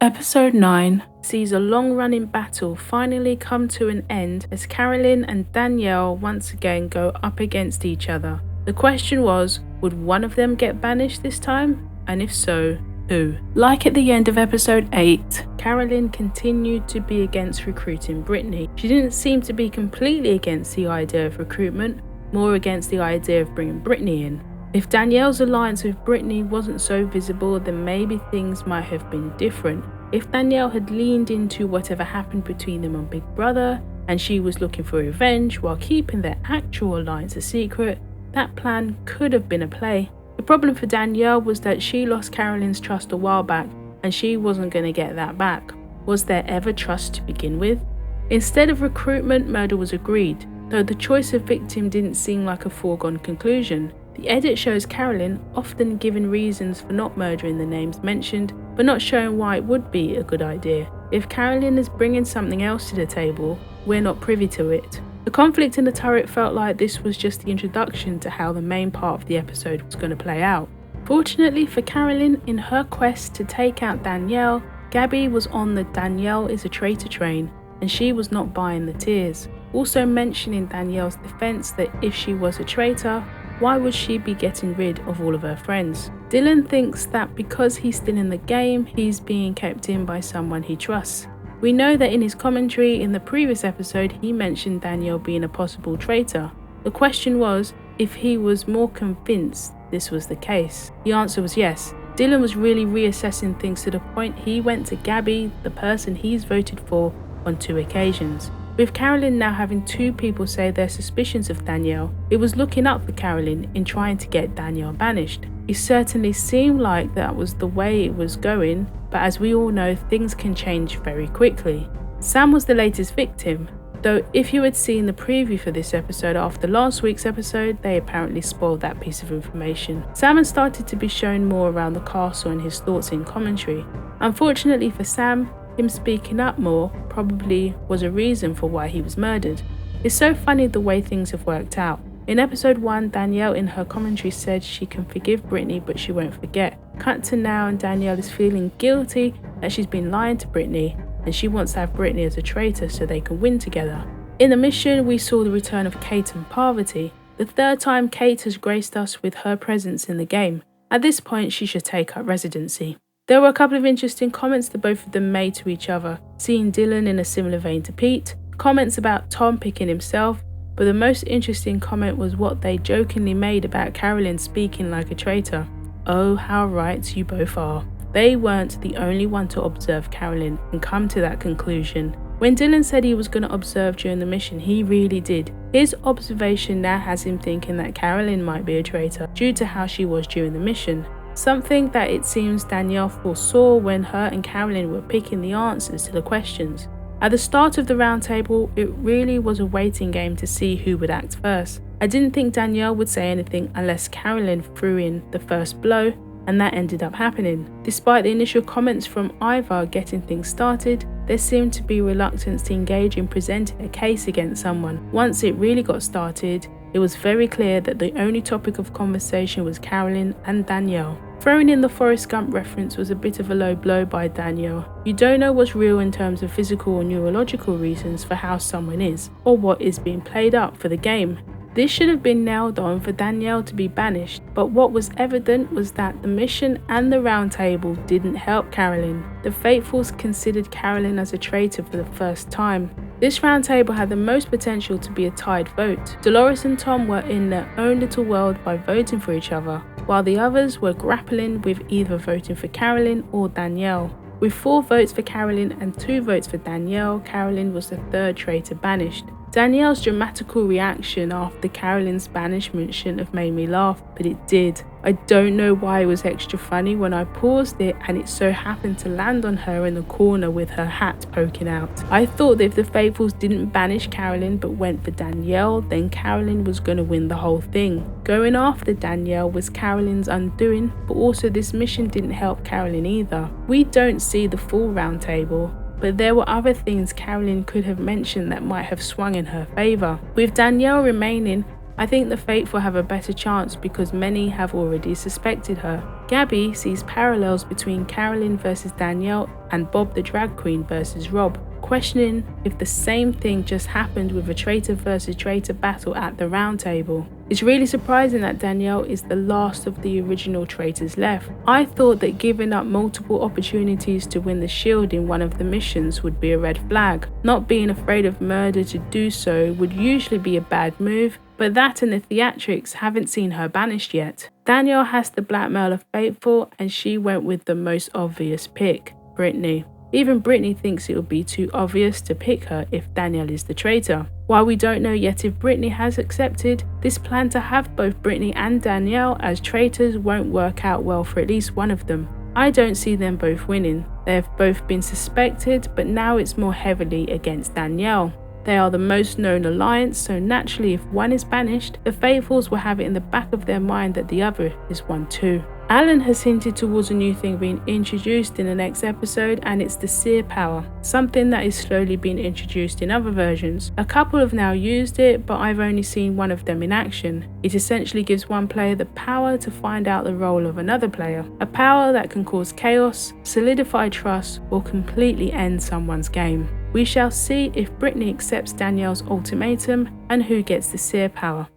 Episode 9 sees a long-running battle finally come to an end as Carolyn and Danielle once again go up against each other. The question was, would one of them get banished this time? And if so, who? Like at the end of episode 8, Carolyn continued to be against recruiting Brittany. She didn't seem to be completely against the idea of recruitment, more against the idea of bringing Brittany in. If Danielle's alliance with Brittany wasn't so visible, then maybe things might have been different. If Danielle had leaned into whatever happened between them on Big Brother, and she was looking for revenge while keeping their actual alliance a secret, that plan could have been a play. The problem for Danielle was that she lost Carolyn's trust a while back, and she wasn't going to get that back. Was there ever trust to begin with? Instead of recruitment, murder was agreed, though the choice of victim didn't seem like a foregone conclusion. The edit shows Carolyn often given reasons for not murdering the names mentioned, but not showing why it would be a good idea. If Carolyn is bringing something else to the table, we're not privy to it. The conflict in the turret felt like this was just the introduction to how the main part of the episode was going to play out. Fortunately for Carolyn, in her quest to take out Danielle, Gabby was on the Danielle is a traitor train, and she was not buying the tears. Also mentioning Danielle's defense that if she was a traitor, why would she be getting rid of all of her friends? Dylan thinks that because he's still in the game, he's being kept in by someone he trusts. We know that in his commentary in the previous episode, he mentioned Danielle being a possible traitor. The question was if he was more convinced this was the case. The answer was yes. Dylan was really reassessing things to the point he went to Gabby, the person he's voted for, on 2 occasions. With Carolyn now having 2 people say their suspicions of Danielle, it was looking up for Carolyn in trying to get Danielle banished. It certainly seemed like that was the way it was going, but as we all know, things can change very quickly. Sam was the latest victim, though if you had seen the preview for this episode after last week's episode, they apparently spoiled that piece of information. Sam had started to be shown more around the castle and his thoughts in commentary. Unfortunately for Sam, him speaking up more probably was a reason for why he was murdered. It's so funny the way things have worked out. In episode 1, Danielle in her commentary said she can forgive Brittany but she won't forget. Cut to now and Danielle is feeling guilty that she's been lying to Brittany and she wants to have Brittany as a traitor so they can win together. In the mission, we saw the return of Kate and Parvati, the 3rd time Kate has graced us with her presence in the game. At this point, she should take up residency. There were a couple of interesting comments that both of them made to each other, seeing Dylan in a similar vein to Pete, comments about Tom picking himself, but the most interesting comment was what they jokingly made about Carolyn speaking like a traitor. Oh, how right you both are. They weren't the only one to observe Carolyn and come to that conclusion. When Dylan said he was going to observe during the mission, he really did. His observation now has him thinking that Carolyn might be a traitor due to how she was during the mission. Something that it seems Danielle foresaw when her and Carolyn were picking the answers to the questions. At the start of the roundtable, it really was a waiting game to see who would act first. I didn't think Danielle would say anything unless Carolyn threw in the first blow, and that ended up happening. Despite the initial comments from Ivar getting things started, there seemed to be reluctance to engage in presenting a case against someone. Once it really got started, it was very clear that the only topic of conversation was Carolyn and Danielle. Throwing in the Forrest Gump reference was a bit of a low blow by Danielle. You don't know what's real in terms of physical or neurological reasons for how someone is, or what is being played up for the game. This should have been nailed on for Danielle to be banished, but what was evident was that the mission and the roundtable didn't help Carolyn. The Faithfuls considered Carolyn as a traitor for the first time. This roundtable had the most potential to be a tied vote. Dolores and Tom were in their own little world by voting for each other, while the others were grappling with either voting for Carolyn or Danielle. With 4 votes for Carolyn and 2 votes for Danielle, Carolyn was the 3rd traitor banished. Danielle's dramatical reaction after Carolyn's banishment shouldn't have made me laugh, but it did. I don't know why it was extra funny when I paused it and it so happened to land on her in the corner with her hat poking out. I thought that if the Faithfuls didn't banish Carolyn but went for Danielle, then Carolyn was going to win the whole thing. Going after Danielle was Carolyn's undoing, but also this mission didn't help Carolyn either. We don't see the full roundtable, but there were other things Carolyn could have mentioned that might have swung in her favour. With Danielle remaining, I think the Faithful have a better chance because many have already suspected her. Gabby sees parallels between Carolyn versus Danielle and Bob the Drag Queen versus Rob, questioning if the same thing just happened with a traitor versus traitor battle at the round table. It's really surprising that Danielle is the last of the original traitors left. I thought that giving up multiple opportunities to win the shield in one of the missions would be a red flag. Not being afraid of murder to do so would usually be a bad move, but that and the theatrics haven't seen her banished yet. Danielle has to blackmail a Faithful and she went with the most obvious pick, Brittany. Even Brittany thinks it would be too obvious to pick her if Danielle is the traitor. While we don't know yet if Brittany has accepted, this plan to have both Brittany and Danielle as traitors won't work out well for at least one of them. I don't see them both winning. They have both been suspected, but now it's more heavily against Danielle. They are the most known alliance, so naturally if one is banished, the Faithfuls will have it in the back of their mind that the other is one too. Alan has hinted towards a new thing being introduced in the next episode, and it's the seer power, something that is slowly being introduced in other versions. A couple have now used it, but I've only seen one of them in action. It essentially gives one player the power to find out the role of another player, a power that can cause chaos, solidify trust, or completely end someone's game. We shall see if Brittany accepts Danielle's ultimatum and who gets the seer power.